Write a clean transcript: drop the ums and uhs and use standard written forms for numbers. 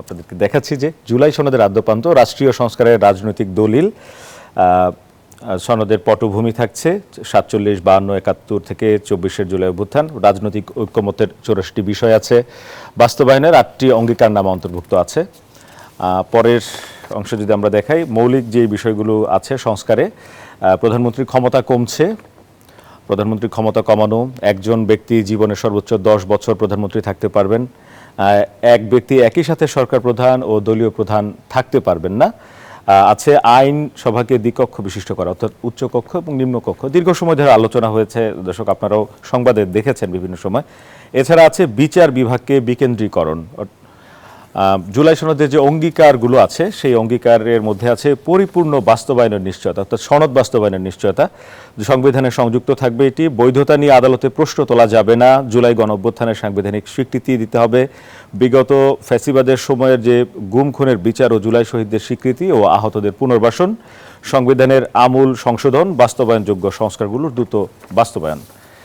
আপনাদেরকে দেখাচ্ছি যে জুলাই সনদের আদ্যপ্রান্ত রাষ্ট্রীয় সংস্কারের রাজনৈতিক দলিল সনদের পটভূমি থাকছে 47, 52, 71 থেকে 24-এর জুলাই অভ্যুত্থান। রাজনৈতিক ঐক্যমতের 84টি বিষয় আছে, বাস্তবায়নের 8টি অঙ্গীকারনামা অন্তর্ভুক্ত আছে। পরের অংশ যদি আমরা দেখাই, মৌলিক যে বিষয়গুলো আছে সংস্কারে, প্রধানমন্ত্রীর ক্ষমতা কমছে, প্রধানমন্ত্রীর ক্ষমতা কমানো, একজন ব্যক্তি জীবনে সর্বোচ্চ 10 বছর প্রধানমন্ত্রী থাকতে পারবেন, এক ব্যক্তি একই সাথে সরকার প্রধান ও দলীয় প্রধান থাকতে পারবেন না। আছে আইন সভাকে দ্বিকক্ষ বিশিষ্ট করা, অর্থাৎ উচ্চকক্ষ এবং নিম্নকক্ষ। দীর্ঘ সময় ধরে আলোচনা হয়েছে, দর্শক আপনারাও সংবাদে দেখেছেন বিভিন্ন সময়। এছাড়া আছে বিচার বিভাগকে বিকেন্দ্রীকরণ। জুলাই সনদের যে অঙ্গীকারগুলো আছে সেই অঙ্গীকারের মধ্যে আছে পরিপূর্ণ বাস্তবায়নের নিশ্চয়তা, অর্থাৎ সনদ বাস্তবায়নের নিশ্চয়তা। সংবিধানে সংযুক্ত থাকবে এটি, বৈধতা নিয়ে আদালতে প্রশ্ন তোলা যাবে না, জুলাই গণঅভ্যুত্থানের সাংবিধানিক স্বীকৃতি দিতে হবে, বিগত ফ্যাসিবাদের সময়ের যে গুম খুনের বিচার ও জুলাই শহীদদের স্বীকৃতি ও আহতদের পুনর্বাসন, সংবিধানের আমূল সংশোধন, বাস্তবায়নযোগ্য সংস্কারগুলোর দ্রুত বাস্তবায়ন।